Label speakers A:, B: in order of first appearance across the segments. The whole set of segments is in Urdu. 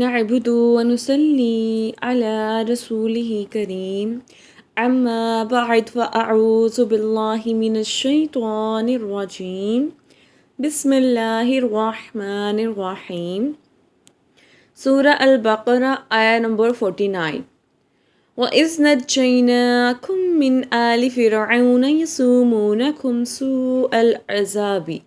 A: نعبد ونصلي على رسوله الكريم أما بعد فأعوذ بالله من الشيطان الرجيم بسم الله الرحمن الرحيم سورہ البقرہ آیا نمبر 49 وَإِذْ نَجَّيْنَاكُمْ مِنْ آلِ فِرْعَوْنَ يَسُومُونَكُمْ سُوءَ الْعَذَابِ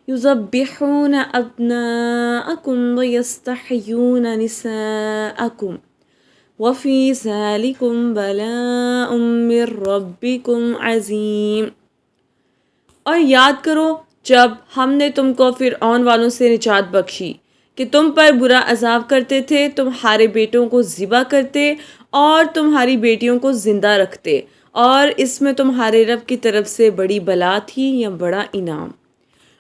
A: يُذَبِّحُونَ أَبْنَاءَكُمْ وَيَسْتَحْيُونَ نِسَاءَكُمْ وَفِي ذَلِكُمْ بَلَاءٌ مِّن رَّبِّكُمْ عَظِيمٌ۔ اور یاد کرو جب ہم نے تم کو فرعون والوں سے نجات بخشی کہ تم پر برا عذاب کرتے تھے، تمہارے بیٹوں کو ذبح کرتے اور تمہاری بیٹیوں کو زندہ رکھتے، اور اس میں تمہارے رب کی طرف سے بڑی بلا تھی یا بڑا انعام۔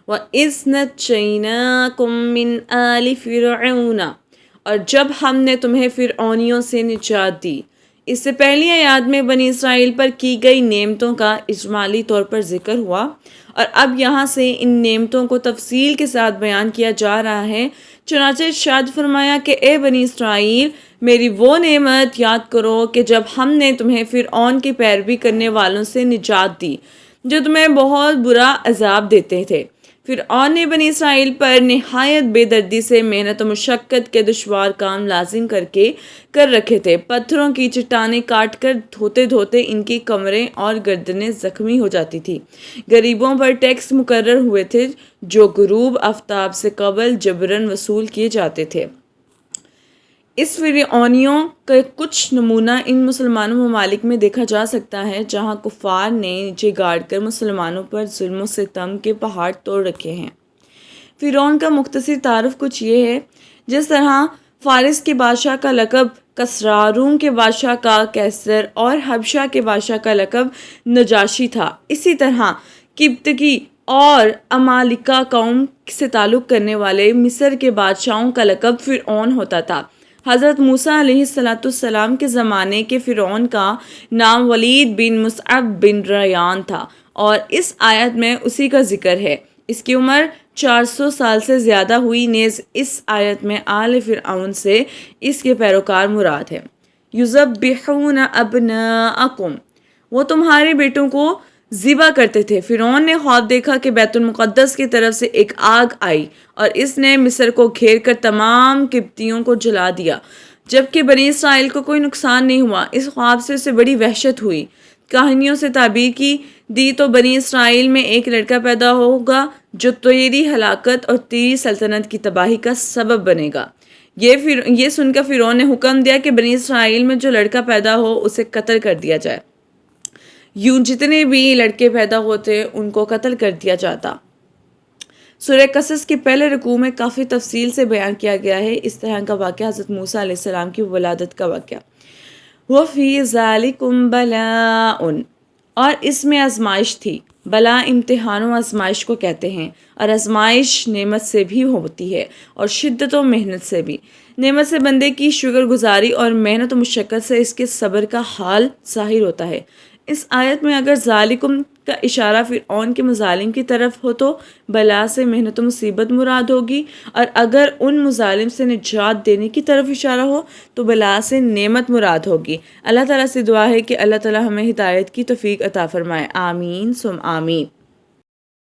A: وَإِذْ نَجَّيْنَاكُمْ مِنْ آلِ فِرْعَوْنَ، اور جب ہم نے تمہیں فرعونیوں سے نجات دی۔ اس سے پہلی آیات میں بنی اسرائیل پر کی گئی نعمتوں کا اجمالی طور پر ذکر ہوا، اور اب یہاں سے ان نعمتوں کو تفصیل کے ساتھ بیان کیا جا رہا ہے۔ چنانچہ ارشاد فرمایا کہ اے بنی اسرائیل، میری وہ نعمت یاد کرو کہ جب ہم نے تمہیں فرعون کی پیروی کرنے والوں سے نجات دی جو تمہیں بہت برا عذاب دیتے تھے۔ فرعون نے بنی اسرائیل پر نہایت بے دردی سے محنت و مشقت کے دشوار کام لازم کر رکھے تھے۔ پتھروں کی چٹانیں کاٹ کر دھوتے دھوتے ان کی کمریں اور گردنیں زخمی ہو جاتی تھی۔ غریبوں پر ٹیکس مقرر ہوئے تھے جو غروب آفتاب سے قبل جبراً وصول کیے جاتے تھے۔ اس فرعونیوں کا کچھ نمونہ ان مسلمان ممالک میں دیکھا جا سکتا ہے جہاں کفار نے نیچے گاڑ کر مسلمانوں پر ظلم و ستم کے پہاڑ توڑ رکھے ہیں۔ فرعون کا مختصر تعارف کچھ یہ ہے، جس طرح فارس کے بادشاہ کا لقب کسریٰ، روم کے بادشاہ کا قیصر اور حبشہ کے بادشاہ کا لقب نجاشی تھا، اسی طرح قبطی اور عمالقہ قوم سے تعلق کرنے والے مصر کے بادشاہوں کا لقب فرعون ہوتا تھا۔ حضرت موسیٰ علیہ السلام کے زمانے کے فرعون کا نام ولید بن مصعب بن ریان تھا، اور اس آیت میں اسی کا ذکر ہے۔ اس کی عمر 400 سال سے زیادہ ہوئی، نیز اس آیت میں آل فرعون سے اس کے پیروکار مراد ہے۔ یذبحون ابناءکم، وہ تمہارے بیٹوں کو ذبح کرتے تھے۔ فرعون نے خواب دیکھا کہ بیت المقدس کی طرف سے ایک آگ آئی اور اس نے مصر کو گھیر کر تمام قبطیوں کو جلا دیا، جبکہ بنی اسرائیل کو کوئی نقصان نہیں ہوا۔ اس خواب سے اسے بڑی وحشت ہوئی۔ کہانیوں سے تعبیر کی دی تو بنی اسرائیل میں ایک لڑکا پیدا ہوگا جو تیری ہلاکت اور تیری سلطنت کی تباہی کا سبب بنے گا۔ یہ سن کر فرعون نے حکم دیا کہ بنی اسرائیل میں جو لڑکا پیدا ہو اسے قتل کر دیا جائے۔ یوں جتنے بھی لڑکے پیدا ہوتے ان کو قتل کر دیا جاتا۔ سورہ قصص کے پہلے رکوع میں کافی تفصیل سے بیان کیا گیا ہے اس طرح کا واقعہ، حضرت موسیٰ علیہ السلام کی ولادت کا واقعہ۔ وَفِي ذَلِكُمْ بَلَاءٌ، اور اس میں آزمائش تھی۔ بلا امتحان و آزمائش کو کہتے ہیں، اور آزمائش نعمت سے بھی ہوتی ہے اور شدت و محنت سے بھی۔ نعمت سے بندے کی شکر گزاری اور محنت و مشقت سے اس کے صبر کا حال ظاہر ہوتا ہے۔ اس آیت میں اگر ذالکم کا اشارہ فرعون کے مظالم کی طرف ہو تو بلا سے محنت و مصیبت مراد ہوگی، اور اگر ان مظالم سے نجات دینے کی طرف اشارہ ہو تو بلا سے نعمت مراد ہوگی۔ اللہ تعالیٰ سے دعا ہے کہ اللہ تعالیٰ ہمیں ہدایت کی توفیق عطا فرمائے، آمین ثم آمین۔